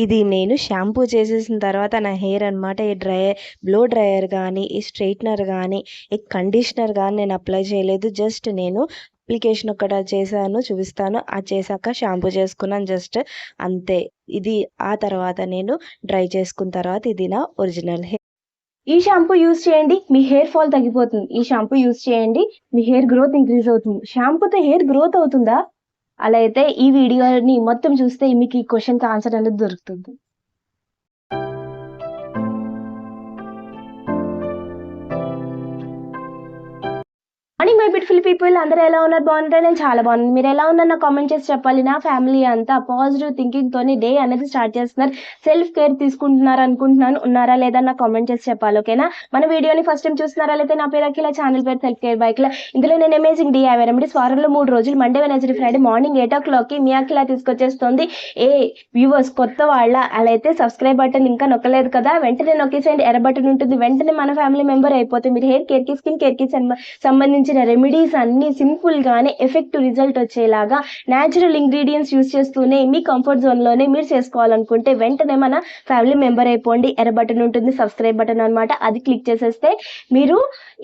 ఇది నేను షాంపూ చేసేసిన తర్వాత నా హెయిర్ అనమాట. ఈ బ్లో డ్రైయర్ కానీ, ఈ స్ట్రైట్నర్ కానీ, ఈ కండిషనర్ కానీ నేను అప్లై చేయలేదు. జస్ట్ నేను అప్లికేషన్ ఒక్కటి చేశాను, చూపిస్తాను. అది చేశాక షాంపూ చేసుకున్నాను జస్ట్ అంతే. ఇది ఆ తర్వాత నేను డ్రై చేసుకున్న తర్వాత ఇది నా ఒరిజినల్ హెయిర్. ఈ షాంపూ యూజ్ చేయండి, మీ హెయిర్ ఫాల్ తగ్గిపోతుంది. ఈ షాంపూ యూజ్ చేయండి, మీ హెయిర్ గ్రోత్ ఇంక్రీజ్ అవుతుంది. షాంపూతో హెయిర్ గ్రోత్ అవుతుందా? అలా అయితే ఈ వీడియోని మొత్తం చూస్తే మీకు ఈ క్వశ్చన్కి ఆన్సర్ అనేది దొరుకుతుంది. మార్నింగ్ మై బ్యూటిఫుల్ పీపుల్, అందరూ ఎలా ఉన్నారు? బాగుంటారు? నేను చాలా బాగున్నాను. మీరు ఎలా ఉన్నారు నాకు కామెంట్ చేసి చెప్పాలి. నా ఫ్యామిలీ అంతా పాజిటివ్ థింకింగ్ తోని డే అనేది స్టార్ట్ చేస్తున్నారు. సెల్ఫ్ కేర్ తీసుకుంటున్నారు అనుకుంటున్నాను. ఉన్నారా లేదా నాకు కామెంట్ చేసి చెప్పాలి, ఓకేనా? మన వీడియోని ఫస్ట్ టైం చూస్తున్నారా? అయితే నా పేరు అఖిల, ఛానల్ పేరు సెల్ఫ్ కేర్ బైక్ల. ఇందులో నేను అమేజింగ్ DIY రెమెడీస్ వారంలో 3 రోజులు మండే, వెడ్నెస్డే, ఫ్రైడే మార్నింగ్ 8 o'clockకి మీ అఖిల తీసుకొచ్చేస్తుంది. వ్యూవర్స్ కొత్త వాళ్ళ అలా అయితే సబ్స్క్రైబ్ బటన్ ఇంకా నొక్కలేదు కదా, వెంటనే నొక్కేసేయండి. ఎర్ర బటన్ ఉంటుంది, వెంటనే మన ఫ్యామిలీ మెంబర్ అయిపోతే మీరు హెయిర్ కేర్ కి, స్కిన్ కేర్ కి సంబంధించిన రెమెడీస్ అన్ని సింపుల్ గానే ఎఫెక్టివ్ రిజల్ట్ వచ్చేలాగా న్యాచురల్ ఇంగ్రీడియంట్స్ యూస్ చేస్తూనే మీ కంఫర్ట్ జోన్ లోనే మీరు చేసుకోవాలనుకుంటే వెంటనే మన ఫ్యామిలీ మెంబర్ అయిపోండి. ఎర్ర బటన్ ఉంటుంది, సబ్స్క్రైబ్ బటన్ అనమాట, అది క్లిక్ చేసేస్తే మీరు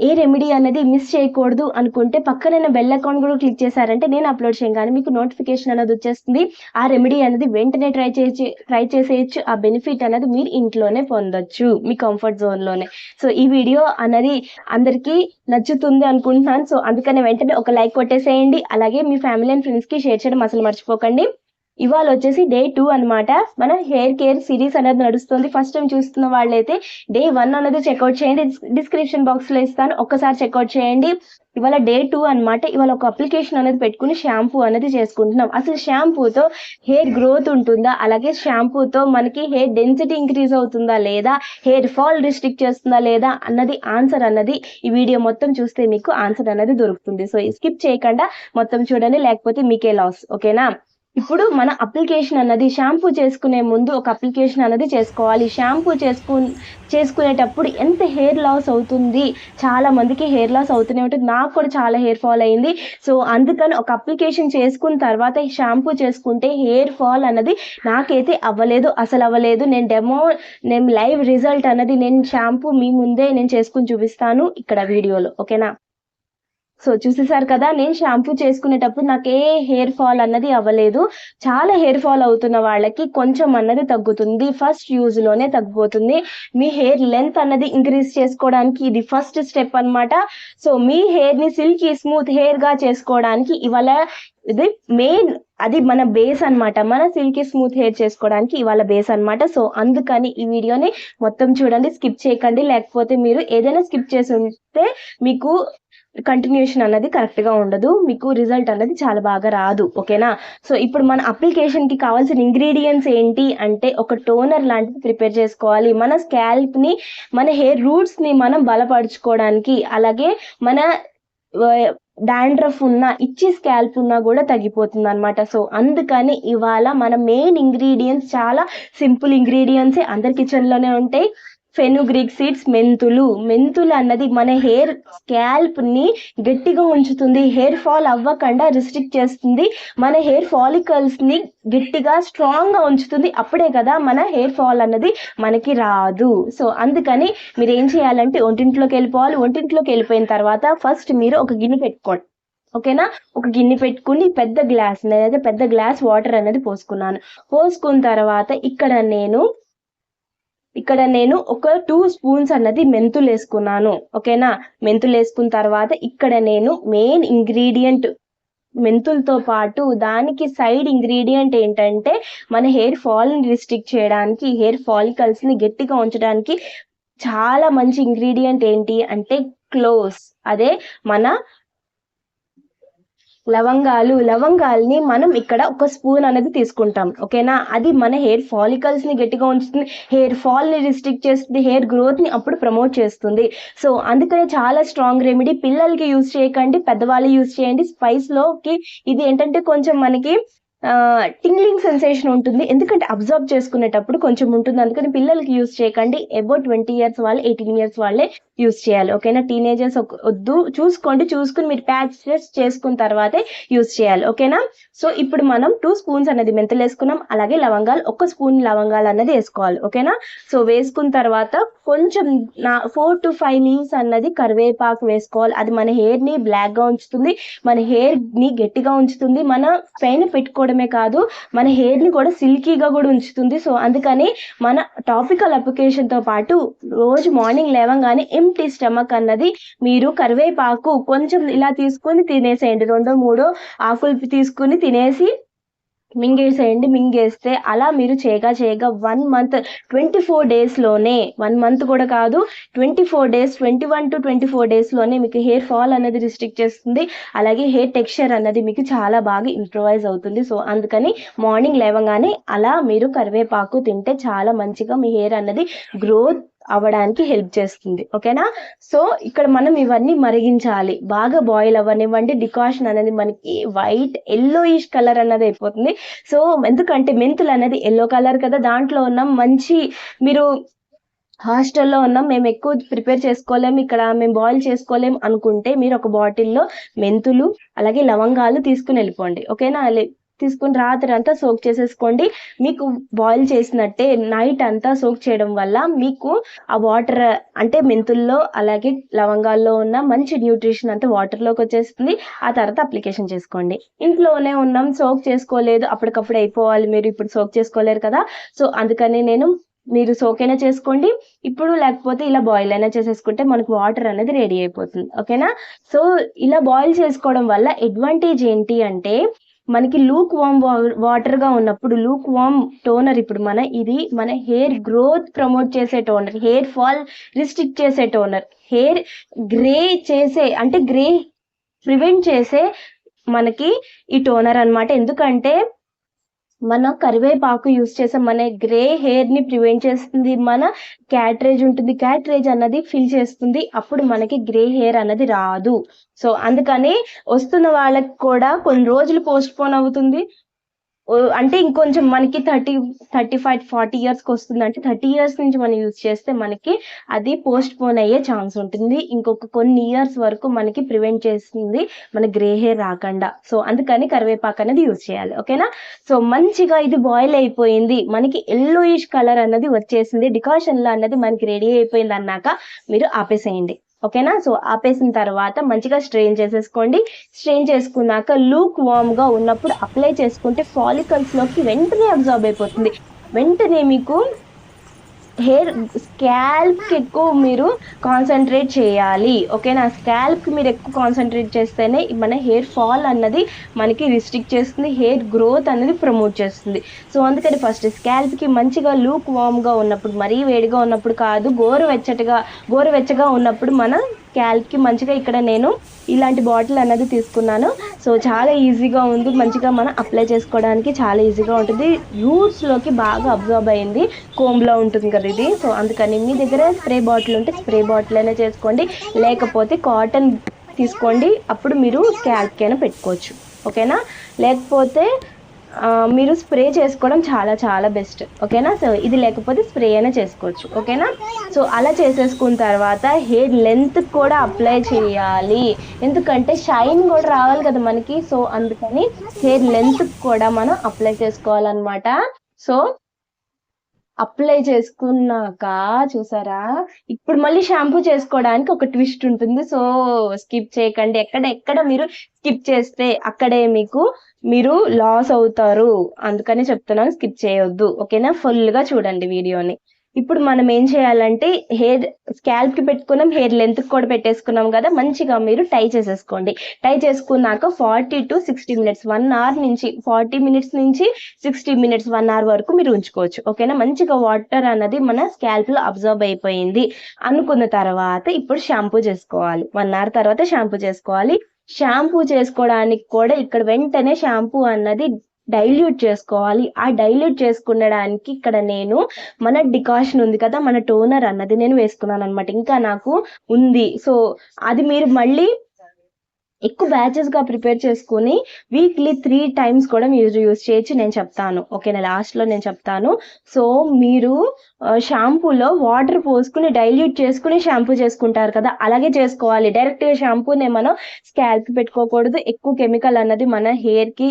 ఏ రెమెడీ అనేది మిస్ చేయకూడదు అనుకుంటే పక్కన బెల్ అకౌంట్ కూడా క్లిక్ చేశారంటే నేను అప్లోడ్ చేయగానే మీకు నోటిఫికేషన్ అనేది వచ్చేస్తుంది. ఆ రెమెడీ అనేది వెంటనే ట్రై చేసేయచ్చు. ఆ బెనిఫిట్ అనేది మీరు ఇంట్లోనే పొందొచ్చు, మీ కంఫర్ట్ జోన్ లోనే. సో ఈ వీడియో అనేది అందరికీ నచ్చుతుంది అనుకుంటున్నాను. సో అందుకని వెంటనే ఒక లైక్ కొట్టేసేయండి. అలాగే మీ ఫ్యామిలీ అండ్ ఫ్రెండ్స్ కి షేర్ చేయడం అసలు మర్చిపోకండి. ఇవాళ వచ్చేసి డే 2 అనమాట. మన హెయిర్ కేర్ సిరీస్ అనేది నడుస్తుంది. ఫస్ట్ టైం చూస్తున్న వాళ్ళైతే డే 1 అనేది చెక్అవుట్ చేయండి, డిస్క్రిప్షన్ బాక్స్ లో ఇస్తాను, ఒక్కసారి చెక్అవుట్ చేయండి. ఇవాళ డే 2 అనమాట. ఇవాళ ఒక అప్లికేషన్ అనేది పెట్టుకుని షాంపూ అనేది చేసుకుంటున్నాం. అసలు షాంపూతో హెయిర్ గ్రోత్ ఉంటుందా, అలాగే షాంపూతో మనకి హెయిర్ డెన్సిటీ ఇంక్రీజ్ అవుతుందా లేదా, హెయిర్ ఫాల్ రిస్ట్రిక్ట్ చేస్తుందా లేదా అన్నది ఆన్సర్ అన్నది ఈ వీడియో మొత్తం చూస్తే మీకు ఆన్సర్ అనేది దొరుకుతుంది. సో స్కిప్ చేయకుండా మొత్తం చూడండి, లేకపోతే మీకే లాస్, ఓకేనా? ఇప్పుడు మన అప్లికేషన్ అన్నది షాంపూ చేసుకునే ముందు ఒక అప్లికేషన్ అనేది చేసుకోవాలి. షాంపూ చేసుకునేటప్పుడు ఎంత హెయిర్ లాస్ అవుతుంది, చాలా మందికి హెయిర్ లాస్ అవుతూనే ఉంటుంది. నాకు కూడా చాలా హెయిర్ ఫాల్ అయింది. సో అందుకని ఒక అప్లికేషన్ చేసుకున్న తర్వాత షాంపూ చేసుకుంటే హెయిర్ ఫాల్ అన్నది నాకైతే అసలు అవ్వలేదు. నేను లైవ్ రిజల్ట్ అన్నది నేను షాంపూ మీ ముందే నేను చేసుకుని చూపిస్తాను ఇక్కడ వీడియోలో, ఓకేనా? సో చూసేసారు కదా, నేను షాంపూ చేసుకునేటప్పుడు నాకు ఏ హెయిర్ ఫాల్ అన్నది అవ్వలేదు. చాలా హెయిర్ ఫాల్ అవుతున్న వాళ్ళకి కొంచెం అన్నది తగ్గుతుంది, ఫస్ట్ యూజ్ లోనే తగ్గిపోతుంది. మీ హెయిర్ లెంత్ అన్నది ఇంక్రీజ్ చేసుకోవడానికి ఇది ఫస్ట్ స్టెప్ అన్నమాట. సో మీ హెయిర్ ని సిల్కీ స్మూత్ హెయిర్ గా చేసుకోవడానికి ఇవాళ ఇది మెయిన్, అది మన బేస్ అన్నమాట. మన సిల్కీ స్మూత్ హెయిర్ చేసుకోవడానికి ఇవాళ బేస్ అన్నమాట. సో అందుకని ఈ వీడియోని మొత్తం చూడండి, స్కిప్ చేయకండి. లేకపోతే మీరు ఏదైనా స్కిప్ చేసి ఉంటే మీకు కంటిన్యూషన్ అన్నది కరెక్ట్ గా ఉండదు, మీకు రిజల్ట్ అన్నది చాలా బాగా రాదు, ఓకేనా? సో ఇప్పుడు మన అప్లికేషన్ కి కావాల్సిన ఇంగ్రీడియంట్స్ ఏంటి అంటే, ఒక టోనర్ లాంటిది ప్రిపేర్ చేసుకోవాలి. మన స్కాల్ప్ ని, మన హెయిర్ రూట్స్ ని మనం బలపరుచుకోవడానికి, అలాగే మన డాండ్రఫ్ ఉన్న, ఇచ్చి స్కాల్ప్ ఉన్నా కూడా తగ్గిపోతుంది అనమాట. సో అందుకని ఇవాళ మన మెయిన్ ఇంగ్రీడియంట్స్ చాలా సింపుల్ ఇంగ్రీడియంట్స్, అందరి కిచెన్ లోనే ఉంటాయి. ఫెనుగ్రీక్ సీడ్స్, మెంతులు అన్నది మన హెయిర్ స్కాల్ప్ ని గట్టిగా ఉంచుతుంది, హెయిర్ ఫాల్ అవ్వకుండా రిస్ట్రిక్ట్ చేస్తుంది, మన హెయిర్ ఫాలికల్స్ ని గట్టిగా స్ట్రాంగ్ గా ఉంచుతుంది. అప్పుడే కదా మన హెయిర్ ఫాల్ అన్నది మనకి రాదు. సో అందుకని మీరు ఏం చేయాలంటే ఒంటింట్లోకి వెళ్ళిపోవాలి. ఒంటింట్లోకి వెళ్ళిపోయిన తర్వాత ఫస్ట్ మీరు ఒక గిన్నె పెట్టుకోండి, ఓకేనా? ఒక గిన్నె పెట్టుకుని నేనైతే పెద్ద గ్లాస్ వాటర్ అనేది పోసుకున్న తర్వాత ఇక్కడ నేను ఒక 2 స్పూన్స్ అన్నది మెంతులు వేసుకున్నాను, ఓకేనా? మెంతులు వేసుకున్న తర్వాత ఇక్కడ నేను మెయిన్ ఇంగ్రీడియంట్ మెంతులతో పాటు దానికి సైడ్ ఇంగ్రీడియంట్ ఏంటంటే, మన హెయిర్ ఫాల్ ని రిస్ట్రిక్ట్ చేయడానికి, హెయిర్ ఫాలికల్స్ ని గట్టిగా ఉంచడానికి చాలా మంచి ఇంగ్రీడియంట్ ఏంటి అంటే క్లోవ్స్. అదే మన లవంగాల్ని మనం ఇక్కడ ఒక స్పూన్ అనేది తీసుకుంటాం, ఓకేనా? అది మన హెయిర్ ఫాలికల్స్ ని గట్టిగా ఉంచుతుంది, హెయిర్ ఫాల్ ని రిస్ట్రిక్ట్ చేస్తుంది, హెయిర్ గ్రోత్ ని అప్పుడు ప్రమోట్ చేస్తుంది. సో అందుకనే చాలా స్ట్రాంగ్ రెమెడీ. పిల్లలకి యూజ్ చేయకండి, పెద్దవాళ్ళు యూజ్ చేయండి. స్పైస్ లోకి ఇది ఏంటంటే కొంచెం మనకి టింగ్లింగ్ సెన్సేషన్ ఉంటుంది. ఎందుకంటే అబ్జర్వ్ చేసుకునేటప్పుడు కొంచెం ఉంటుంది. అందుకని పిల్లలకి యూజ్ చేయకండి. అబౌట్ 20 ఇయర్స్ వాళ్ళు, 18 ఇయర్స్ వాళ్ళే యూజ్ చేయాలి. ఓకేనా? టీనేజర్స్ వద్దు. చూసుకొని మీరు ప్యాచెస్ చేసుకున్న తర్వాతే యూజ్ చేయాలి. ఓకేనా? సో ఇప్పుడు మనం 2 స్పూన్స్ అనేది మెంతులు వేసుకున్నాం. అలాగే లవంగాలు 1 స్పూన్ లవంగాలు అన్నది వేసుకోవాలి. ఓకేనా? సో వేసుకున్న తర్వాత కొంచెం 4 to 5 మినిట్స్ అన్నది కరివేపాకు వేసుకోవాలి. అది మన హెయిర్ ని బ్లాక్ గా ఉంచుతుంది, మన హెయిర్ ని గట్టిగా ఉంచుతుంది, మన పైన పెట్టుకోవడమే కాదు మన హెయిర్ ని కూడా సిల్కీగా కూడా ఉంచుతుంది. సో అందుకని మన టాపికల్ అప్లికేషన్ తో పాటు రోజు మార్నింగ్ లేవగానే ఎంప్టీ స్టమక్ అన్నది మీరు కరివేపాకు కొంచెం ఇలా తీసుకొని తినేసేయండి. 2-3 ఆకులు తీసుకుని తినేసి మింగేసేయండి. మింగేస్తే అలా మీరు చేయగా 1 మంత్ 24 డేస్లోనే, 1 మంత్ కూడా కాదు, 24 డేస్, 21 to 24 డేస్లోనే మీకు హెయిర్ ఫాల్ అనేది రిస్ట్రిక్ట్ చేస్తుంది. అలాగే హెయిర్ టెక్స్చర్ అన్నది మీకు చాలా బాగా ఇంప్రూవైజ్ అవుతుంది. సో అందుకని మార్నింగ్ లేవగానే అలా మీరు కరివేపాకు తింటే చాలా మంచిగా మీ హెయిర్ అన్నది గ్రోత్ అవ్వడానికి హెల్ప్ చేస్తుంది. ఓకేనా? సో ఇక్కడ మనం ఇవన్నీ మరిగించాలి, బాగా బాయిల్ అవ్వనివ్వండి. డికాషన్ అనేది మనకి వైట్ ఎల్లోయిష్ కలర్ అన్నది అయిపోతుంది. సో ఎందుకంటే మెంతులు అనేది ఎల్లో కలర్ కదా, దాంట్లో ఉన్న మంచి మీరు హాస్టల్లో ఉన్నాం, మేము ఎక్కువ ప్రిపేర్ చేసుకోలేము, ఇక్కడ మేము బాయిల్ చేసుకోలేం అనుకుంటే మీరు ఒక బాటిల్లో మెంతులు అలాగే లవంగాలు తీసుకుని వెళ్ళిపోండి. ఓకేనా? తీసుకుని రాత్రి అంతా సోక్ చేసేసుకోండి. మీకు బాయిల్ చేసినట్టే నైట్ అంతా సోక్ చేయడం వల్ల మీకు ఆ వాటర్ అంటే మెంతుల్లో అలాగే లవంగాల్లో ఉన్న మంచి న్యూట్రిషన్ అంతా వాటర్లోకి వచ్చేస్తుంది. ఆ తర్వాత అప్లికేషన్ చేసుకోండి. ఇంట్లోనే ఉన్నాం, సోక్ చేసుకోలేదు, అప్పటికప్పుడు అయిపోవాలి, మీరు ఇప్పుడు సోక్ చేసుకోలేరు కదా. సో అందుకని మీరు సోక్ అయినా చేసుకోండి ఇప్పుడు, లేకపోతే ఇలా బాయిల్ అయినా చేసేసుకుంటే మనకు వాటర్ అనేది రెడీ అయిపోతుంది. ఓకేనా? సో ఇలా బాయిల్ చేసుకోవడం వల్ల అడ్వాంటేజ్ ఏంటి అంటే మనకి లూక్ వామ్ వాటర్ గా ఉన్నప్పుడు లూక్ వామ్ టోనర్, ఇప్పుడు ఇది మన హెయిర్ గ్రోత్ ప్రమోట్ చేసే టోనర్, హెయిర్ ఫాల్ రిస్ట్రిక్ట్ చేసే టోనర్, హెయిర్ గ్రే చేసే అంటే గ్రే ప్రివెంట్ చేసే మనకి ఈ టోనర్ అన్నమాట. ఎందుకంటే మన కరివేపాకు యూస్ చేసే మన గ్రే హెయిర్ ని ప్రివెంట్ చేస్తుంది, మన క్యాట్రేజ్ ఉంటుంది, క్యాట్రేజ్ అన్నది ఫిల్ చేస్తుంది, అప్పుడు మనకి గ్రే హెయిర్ అన్నది రాదు. సో అందుకని వస్తున్న వాళ్ళకి కూడా కొన్ని రోజులు పోస్ట్ పోన్ అవుతుంది. అంటే ఇంకొంచెం మనకి 35-40 ఇయర్స్కి వస్తుంది. అంటే 30 ఇయర్స్ నుంచి మనం యూజ్ చేస్తే మనకి అది పోస్ట్ పోన్ అయ్యే ఛాన్స్ ఉంటుంది. ఇంకొక కొన్ని ఇయర్స్ వరకు మనకి ప్రివెంట్ చేస్తుంది మన గ్రే హెయిర్ రాకుండా. సో అందుకని కరివేపాకు అనేది యూజ్ చేయాలి. ఓకేనా? సో మంచిగా ఇది బాయిల్ అయిపోయింది, మనకి ఎల్లోయిష్ కలర్ అన్నది వచ్చేసింది, డికాషన్ లో అన్నది మనకి రెడీ అయిపోయింది అన్నాక మీరు ఆపేసేయండి. ఓకేనా? సో ఆపేసిన తర్వాత మంచిగా స్ట్రెయిన్ చేసేసుకోండి. స్ట్రెయిన్ చేసుకున్నాక లూక్ వామ్ గా ఉన్నప్పుడు అప్లై చేసుకుంటే ఫాలికల్స్ లోకి వెంటనే అబ్జార్బ్ అయిపోతుంది. వెంటనే మీకు హెయిర్ స్కాల్ప్కి ఎక్కువ మీరు కాన్సన్ట్రేట్ చేయాలి. ఓకేనా? స్కాల్ప్కి మీరు ఎక్కువ కాన్సన్ట్రేట్ చేస్తేనే మన హెయిర్ ఫాల్ అన్నది మనకి రిస్ట్రిక్ట్ చేస్తుంది, హెయిర్ గ్రోత్ అనేది ప్రమోట్ చేస్తుంది. సో అందుకని ఫస్ట్ స్కాల్ప్కి మంచిగా లూక్ వామ్గా ఉన్నప్పుడు, మరీ వేడిగా ఉన్నప్పుడు కాదు, గోరువెచ్చగా ఉన్నప్పుడు మన స్కాల్ప్కి మంచిగా, ఇక్కడ నేను ఇలాంటి బాటిల్ అన్నది తీసుకున్నాను. సో చాలా ఈజీగా ఉంది, మంచిగా మనం అప్లై చేసుకోవడానికి చాలా ఈజీగా ఉంటుంది, రూట్స్లోకి బాగా అబ్జర్బ్ అయింది, కోంబ్లో ఉంటుంది కదా ఇది. సో అందుకని మీ దగ్గర స్ప్రే బాటిల్ ఉంటే స్ప్రే బాటిల్ అయినా చేసుకోండి, లేకపోతే కాటన్ తీసుకోండి, అప్పుడు మీరు స్కాల్ప్కి అయినా పెట్టుకోవచ్చు. ఓకేనా? లేకపోతే మీరు స్ప్రే చేసుకోవడం చాలా చాలా బెస్ట్. ఓకేనా? సో ఇది లేకపోతే స్ప్రే అయినా చేసుకోవచ్చు. ఓకేనా? సో అలా చేసేసుకున్న తర్వాత హెయిర్ లెంత్ కూడా అప్లై చేయాలి, ఎందుకంటే షైన్ కూడా రావాలి కదా మనకి. సో అందుకని హెయిర్ లెంత్ కూడా మనం అప్లై చేసుకోవాలన్నమాట. సో అప్లై చేసుకున్నాక చూసారా, ఇప్పుడు మళ్ళీ షాంపూ చేసుకోవడానికి ఒక ట్విస్ట్ ఉంటుంది. సో స్కిప్ చేయకండి, ఎక్కడ మీరు స్కిప్ చేస్తే అక్కడే మీరు లాస్ అవుతారు, అందుకని చెప్తున్నాను, స్కిప్ చేయొద్దు. ఓకేనా? ఫుల్గా చూడండి వీడియోని. ఇప్పుడు మనం ఏం చేయాలంటే హెయిర్ స్కాల్ప్ కి పెట్టుకున్నాం, హెయిర్ లెంత్ కూడా పెట్టేసుకున్నాం కదా, మంచిగా మీరు టై చేసేసుకోండి. టై చేసుకున్నాక 40 to 60 మినిట్స్, 1 అవర్ నుంచి 40 మినిట్స్ నుంచి 60 మినిట్స్, 1 అవర్ వరకు మీరు ఉంచుకోవచ్చు. ఓకేనా? మంచిగా వాటర్ అన్నది మన స్కాల్ప్ లో అబ్జర్బ్ అయిపోయింది అనుకున్న తర్వాత ఇప్పుడు షాంపూ చేసుకోవాలి. 1 అవర్ తర్వాత షాంపూ చేసుకోవాలి. షాంపూ చేసుకోవడానికి కూడా ఇక్కడ వెంటనే షాంపూ అన్నది డైల్యూట్ చేసుకోవాలి. ఆ డైల్యూట్ చేసుకునడానికి ఇక్కడ నేను మన డికాషన్ ఉంది కదా, మన టోనర్ అన్నది నేను వేసుకున్నాను అనమాట, ఇంకా నాకు ఉంది. సో అది మీరు మళ్ళీ ఎక్కువ బ్యాచెస్గా ప్రిపేర్ చేసుకుని వీక్లీ 3 టైమ్స్ కూడా మీరు యూజ్ చేయొచ్చు. నేను చెప్తాను, ఓకేనా? లాస్ట్లో నేను చెప్తాను. సో మీరు షాంపూలో వాటర్ పోసుకుని డైల్యూట్ చేసుకుని షాంపూ చేసుకుంటారు కదా, అలాగే చేసుకోవాలి. డైరెక్ట్గా షాంపూనే మనం స్కాల్ప్ పెట్టుకోకూడదు. ఎక్కువ కెమికల్ అన్నది మన హెయిర్కి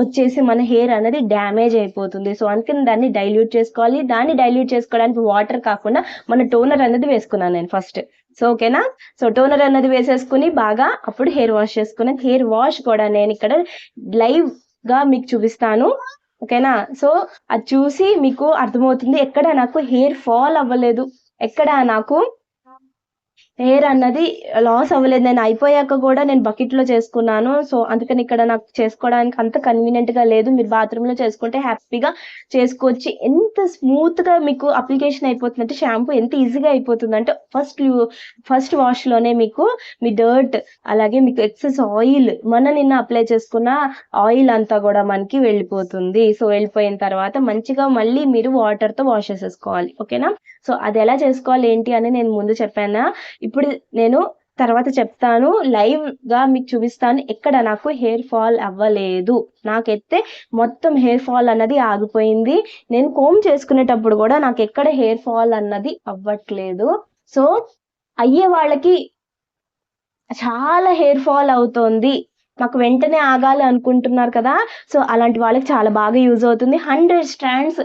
వచ్చేసి మన హెయిర్ అనేది డ్యామేజ్ అయిపోతుంది. సో అందుకని దాన్ని డైల్యూట్ చేసుకోవాలి. దాన్ని డైల్యూట్ చేసుకోవడానికి వాటర్ కాకుండా మన టోనర్ అనేది వేసుకున్నాను నేను ఫస్ట్. సో ఓకేనా? సో టోనర్ అన్నది వేసేసుకుని బాగా అప్పుడు హెయిర్ వాష్ చేసుకుని, హెయిర్ వాష్ కూడా నేను ఇక్కడ లైవ్గా మీకు చూపిస్తాను, ఓకేనా? సో అది చూసి మీకు అర్థమవుతుంది. ఎక్కడ నాకు హెయిర్ ఫాల్ అవ్వలేదు, ఎక్కడ నాకు హెయిర్ అన్నది లాస్ అవ్వలేదు. నేను అయిపోయాక కూడా నేను బకెట్లో చేసుకున్నాను. సో అందుకని ఇక్కడ నాకు చేసుకోవడానికి అంత కన్వీనియంట్గా లేదు. మీరు బాత్రూంలో చేసుకుంటే హ్యాపీగా చేసుకోవచ్చు. ఎంత స్మూత్గా మీకు అప్లికేషన్ అయిపోతుందంటే షాంపూ ఎంత ఈజీగా అయిపోతుందంటే ఫస్ట్ వాష్లోనే మీకు మీ డర్ట్ అలాగే మీకు ఎక్సెస్ ఆయిల్ నిన్న అప్లై చేసుకున్న ఆయిల్ అంతా కూడా మనకి వెళ్ళిపోతుంది. సో వెళ్ళిపోయిన తర్వాత మంచిగా మళ్ళీ మీరు వాటర్తో వాష్ చేసేసుకోవాలి, ఓకేనా? సో అది ఎలా చేసుకోవాలి ఏంటి అని నేను ముందు చెప్పానా, ఇప్పుడు నేను తర్వాత చెప్తాను. లైవ్గా మీకు చూపిస్తాను. ఎక్కడ నాకు హెయిర్ ఫాల్ అవ్వలేదు. నాకైతే మొత్తం హెయిర్ ఫాల్ అన్నది ఆగిపోయింది. నేను కోమ్ చేసుకునేటప్పుడు కూడా నాకు ఎక్కడ హెయిర్ ఫాల్ అన్నది అవ్వట్లేదు. సో అయ్యే వాళ్ళకి చాలా హెయిర్ ఫాల్ అవుతోంది, మాకు వెంటనే ఆగాలి అనుకుంటున్నారు కదా, సో అలాంటి వాళ్ళకి చాలా బాగా యూజ్ అవుతుంది. 100 స్ట్రాండ్స్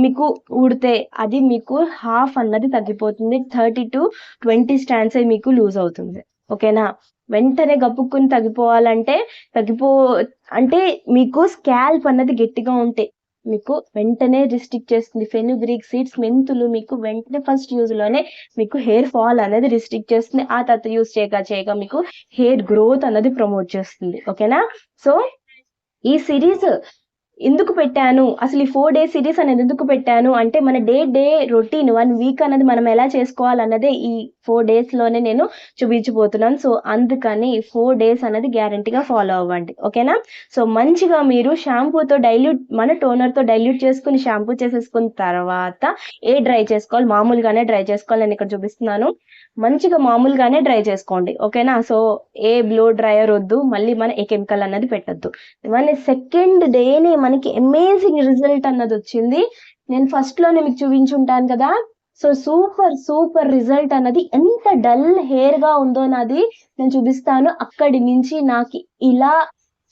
మీకు ఊడితే అది మీకు హాఫ్ అన్నది తగ్గిపోతుంది. 30 to 20 స్ట్రాండ్స్ మీకు లూజ్ అవుతుంది, ఓకేనా? వెంటనే గప్పుక్కుని తగ్గిపోవాలంటే అంటే మీకు స్కాల్ప్ అన్నది గట్టిగా ఉంటే మీకు వెంటనే రిస్ట్రిక్ట్ చేస్తుంది. ఫెనుగ్రీక్ సీడ్స్, మెంతులు మీకు వెంటనే ఫస్ట్ యూజ్లోనే మీకు హెయిర్ ఫాల్ అనేది రిస్ట్రిక్ట్ చేస్తుంది. ఆ తర్వాత యూజ్ చేయగా మీకు హెయిర్ గ్రోత్ అన్నది ప్రమోట్ చేస్తుంది, ఓకేనా? సో ఈ సిరీస్ ఎందుకు పెట్టాను, అసలు ఈ 4 days సిరీస్ అనేది ఎందుకు పెట్టాను అంటే మన డే రొటీన్ 1 వీక్ అనేది మనం ఎలా చేసుకోవాలన్నదే ఈ 4 daysలోనే నేను చూపించబోతున్నాను. సో అందుకని ఈ 4 days అనేది గ్యారంటీగా ఫాలో అవ్వండి, ఓకేనా? సో మంచిగా మీరు షాంపూతో మన టోనర్తో డైల్యూట్ చేసుకుని షాంపూ చేసేసుకున్న తర్వాత డ్రై చేసుకోవాలి, మామూలుగానే డ్రై చేసుకోవాలి. నేను ఇక్కడ చూపిస్తున్నాను. మంచిగా మామూలుగానే డ్రై చేసుకోండి, ఓకేనా? సో బ్లో డ్రైయర్ వద్దు, మళ్ళీ ఏ కెమికల్ అన్నది పెట్టద్దు. మన సెకండ్ డేనే మనకి అమేజింగ్ రిజల్ట్ అన్నది వచ్చింది. నేను ఫస్ట్లోనే మీకు చూపించుంటాను కదా. సో సూపర్ రిజల్ట్ అన్నది, ఎంత డల్ హెయిర్గా ఉందో నాది నేను చూపిస్తాను. అక్కడి నుంచి నాకు ఇలా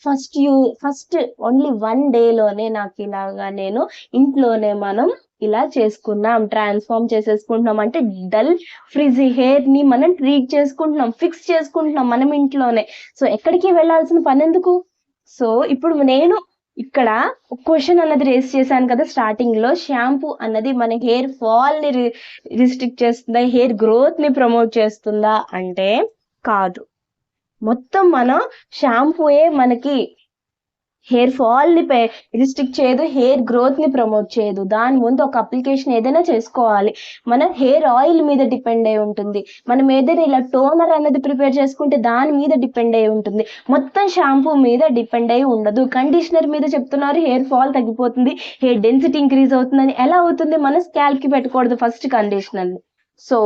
ఫస్ట్ ఓన్లీ 1 dayలోనే నాకు ఇలాగా నేను ఇంట్లోనే మనం ఇలా చేసుకున్నాం, ట్రాన్స్ఫార్మ్ చేసేసుకుంటున్నాం. అంటే డల్ ఫ్రిజీ హెయిర్ని మనం ట్రీట్ చేసుకుంటున్నాం, ఫిక్స్ చేసుకుంటున్నాం మనం ఇంట్లోనే. సో ఎక్కడికి వెళ్ళాల్సిన పని ఎందుకు? సో ఇప్పుడు నేను ఇక్కడ ఒక క్వశ్చన్ అన్నది రేస్ చేశాను కదా స్టార్టింగ్లో, షాంపూ అన్నది మన హెయిర్ ఫాల్ని రిస్ట్రిక్ట్ చేస్తుందా, హెయిర్ గ్రోత్ని ప్రమోట్ చేస్తుందా అంటే కాదు. మొత్తం మన షాంపూయే మనకి హెయిర్ ఫాల్ని రిస్ట్రిక్ట్ చేయదు, హెయిర్ గ్రోత్ని ప్రమోట్ చేయదు. దాని ముందు ఒక అప్లికేషన్ ఏదైనా చేసుకోవాలి, మన హెయిర్ ఆయిల్ మీద డిపెండ్ అయి ఉంటుంది. మనం ఏదైనా ఇలా టోనర్ అనేది ప్రిపేర్ చేసుకుంటే దాని మీద డిపెండ్ అయి ఉంటుంది, మొత్తం షాంపూ మీద డిపెండ్ అయి ఉండదు. కండిషనర్ మీద చెప్తున్నారు హెయిర్ ఫాల్ తగ్గిపోతుంది, హెయిర్ డెన్సిటీ ఇంక్రీజ్ అవుతుందని. ఎలా అవుతుంది? మన స్కాల్ప్కి పెట్టకూడదు ఫస్ట్ కండిషనర్ని. సో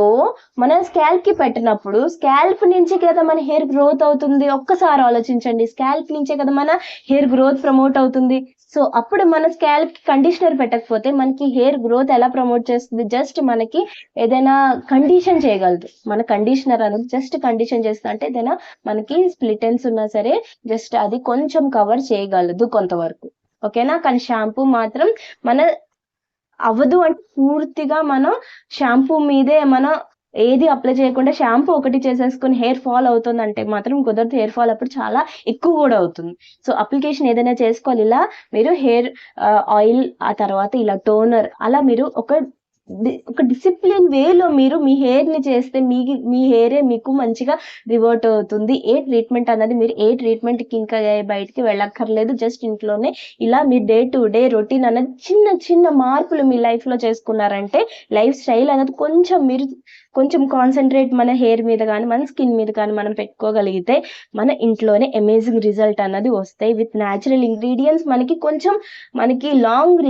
మనం స్కాల్ప్కి పెట్టినప్పుడు స్కాల్ప్ నుంచి కదా మన హెయిర్ గ్రోత్ అవుతుంది. ఒక్కసారి ఆలోచించండి, స్కాల్ప్ నుంచే కదా మన హెయిర్ గ్రోత్ ప్రమోట్ అవుతుంది. సో అప్పుడు మన స్కాల్ప్కి కండిషనర్ పెట్టకపోతే మనకి హెయిర్ గ్రోత్ ఎలా ప్రమోట్ చేస్తుంది? జస్ట్ మనకి ఏదైనా కండిషన్ చేయగలదు. మన కండిషనర్ అనేది జస్ట్ కండిషన్ చేస్తుంది, అంటే ఏదైనా మనకి స్ప్లిట్ ఎండ్స్ ఉన్నా సరే జస్ట్ అది కొంచెం కవర్ చేయగలదు కొంతవరకు, ఓకేనా? కానీ షాంపూ మాత్రం మన అవ్వదు. అంటే పూర్తిగా మనం షాంపూ మీదే మనం ఏది అప్లై చేయకుండా షాంపూ ఒకటి చేసేసుకుని హెయిర్ ఫాల్ అవుతుంది అంటే మాత్రం కుదరదు. హెయిర్ ఫాల్ అప్పుడు చాలా ఎక్కువ కూడా అవుతుంది. సో అప్లికేషన్ ఏదైనా చేసుకోవాలి. ఇలా మీరు హెయిర్ ఆయిల్, ఆ తర్వాత ఇలా టోనర్, అలా మీరు ఒక డిసిప్లిన్ వేలో మీరు మీ హెయిర్ని చేస్తే మీ హెయిరే మీకు మంచిగా రివర్ట్ అవుతుంది. ట్రీట్మెంట్ అన్నది మీరు ట్రీట్మెంట్కి ఇంకా బయటికి వెళ్ళక్కర్లేదు. జస్ట్ ఇంట్లోనే ఇలా మీరు డే టు డే రొటీన్ అన్నది చిన్న మార్పులు మీ లైఫ్లో చేసుకున్నారంటే లైఫ్ స్టైల్ అనేది కొంచెం కాన్సన్ట్రేట్ మన హెయిర్ మీద కానీ మన స్కిన్ మీద కానీ మనం పెట్టుకోగలిగితే మన ఇంట్లోనే అమేజింగ్ రిజల్ట్ అన్నది వస్తాయి. With natural ingredients. మనకి లాంగ్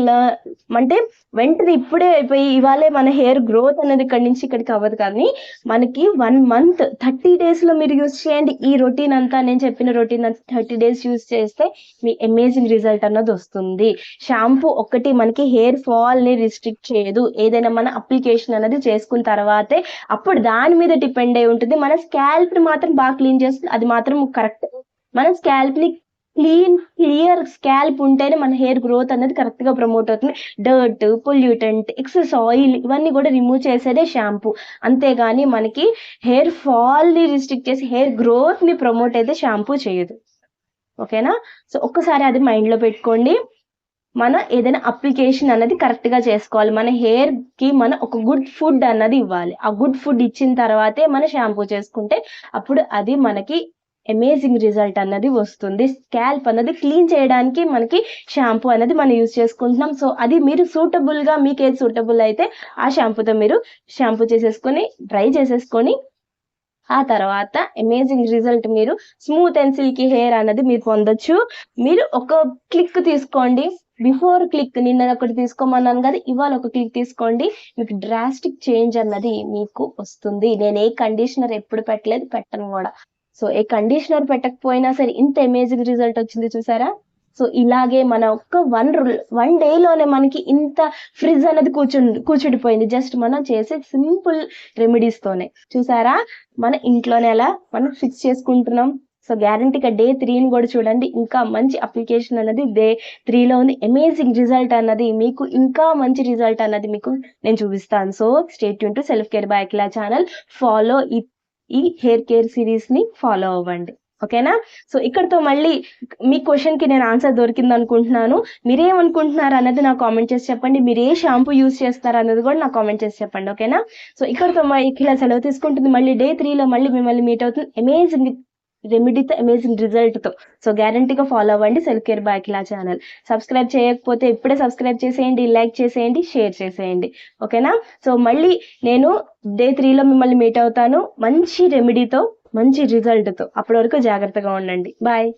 అంటే వెంటనే ఇప్పుడే అయిపోయి ఇవాళే మన హెయిర్ గ్రోత్ అనేది ఇక్కడి నుంచి ఇక్కడికి అవ్వదు, కానీ మనకి 1 మంత్ 30 డేస్లో మీరు యూస్ చేయండి ఈ రొటీన్ అంతా. నేను చెప్పిన రొటీన్ అంతా 30 డేస్ యూస్ చేస్తే మీ అమేజింగ్ రిజల్ట్ అన్నది వస్తుంది. షాంపూ ఒకటి మనకి హెయిర్ ఫాల్ ని రిస్ట్రిక్ట్ చేయదు. ఏదైనా మన అప్లికేషన్ అనేది చేసుకున్న తర్వాతే అప్పుడు దాని మీద డిపెండ్ అయి ఉంటుంది. మన స్కాల్ప్ ని మాత్రం బాగా క్లీన్ చేస్తుంది, అది మాత్రం కరెక్ట్. మన స్కాల్ప్ ని క్లియర్ స్కాల్ప్ ఉంటేనే మన హెయిర్ గ్రోత్ అనేది కరెక్ట్ గా ప్రమోట్ అవుతుంది. డర్ట్, పొల్యూటెంట్, ఎక్సెస్ ఆయిల్ ఇవన్నీ కూడా రిమూవ్ చేసేదే షాంపూ. అంతేగాని మనకి హెయిర్ ఫాల్ ని రిస్ట్రిక్ట్ చేసి హెయిర్ గ్రోత్ ని ప్రమోట్ అయితే షాంపూ చేయదు. ఓకేనా? సో ఒక్కసారి అది మైండ్ లో పెట్టుకోండి. మన ఏదైనా అప్లికేషన్ అన్నది కరెక్ట్ గా చేసుకోవాలి. మన హెయిర్ కి మన ఒక గుడ్ ఫుడ్ అన్నది ఇవ్వాలి. ఆ గుడ్ ఫుడ్ ఇచ్చిన తర్వాతే మన షాంపూ చేసుకుంటే అప్పుడు అది మనకి అమేజింగ్ రిజల్ట్ అన్నది వస్తుంది. స్కాల్ప్ అన్నది క్లీన్ చేయడానికి మనకి షాంపూ అనేది మనం యూజ్ చేసుకుంటున్నాం. సో అది మీరు సూటబుల్ గా మీకు ఏది సూటబుల్ అయితే ఆ షాంపూతో మీరు షాంపూ చేసేసుకొని డ్రై చేసేసుకొని ఆ తర్వాత అమేజింగ్ రిజల్ట్ మీరు స్మూత్ అండ్ సిల్కీ హెయిర్ అన్నది మీరు పొందొచ్చు. మీరు ఒక క్లిక్ తీసుకోండి. బిఫోర్ క్లిక్ నిన్న ఒకటి తీసుకోమన్నాను కదా, ఇవాళ ఒక క్లిక్ తీసుకోండి. మీకు డ్రాస్టిక్ చేంజ్ అన్నది మీకు వస్తుంది. నేను ఏ కండిషనర్ ఎప్పుడు పెట్టలేదు, పెట్టను కూడా. సో ఏ కండిషనర్ పెట్టకపోయినా సరే ఇంత అమేజింగ్ రిజల్ట్ వచ్చింది చూసారా? సో ఇలాగే మన ఒక్క వన్ డేలోనే మనకి ఇంత ఫ్రిజ్ అనేది కూర్చుండిపోయింది జస్ట్ మనం చేసే సింపుల్ రెమెడీస్ తోనే. చూసారా? మన ఇంట్లోనే ఎలా మనం ఫిక్స్ చేసుకుంటున్నాం. సో గ్యారంటీగా డే 3ని కూడా చూడండి, ఇంకా మంచి అప్లికేషన్ అన్నది డే 3లో ఉంది. అమేజింగ్ రిజల్ట్ అన్నది మీకు ఇంకా మంచి రిజల్ట్ అన్నది మీకు నేను చూపిస్తాను. So stay tune to self care bye Akhila channel. Follow ఈ హెయిర్ కేర్ సిరీస్ ని ఫాలో అవ్వండి. ఓకేనా? సో ఇక్కడతో మళ్ళీ మీ క్వశ్చన్ కి నేను ఆన్సర్ దొరికింది అనుకుంటున్నాను. మీరేమనుకుంటున్నారు అన్నది నాకు కామెంట్ చేసి చెప్పండి. మీరు ఏ షాంపూ యూజ్ చేస్తారు అన్నది కూడా నాకు కామెంట్ చేసి చెప్పండి. ఓకేనా? సో ఇక్కడతో ఇలా సెలవు తీసుకుంటుంది. మళ్ళీ డే 3లో మళ్ళీ మిమ్మల్ని మీట్ అవుతుంది అమేజింగ్ రెమెడీతో, అమేజింగ్ రిజల్ట్ తో. సో గ్యారంటీగా ఫాలో అవ్వండి సెల్ఫ్ కేర్ బై అఖిల ఛానల్. సబ్స్క్రైబ్ చేయకపోతే ఇప్పుడే సబ్స్క్రైబ్ చేసేయండి, లైక్ చేసేయండి, షేర్ చేసేయండి. ఓకేనా? సో మళ్ళీ నేను డే 3లో మిమ్మల్ని మీట్ అవుతాను మంచి రెమెడీతో, మంచి రిజల్ట్ తో. అప్పటి వరకు జాగ్రత్తగా ఉండండి. బాయ్.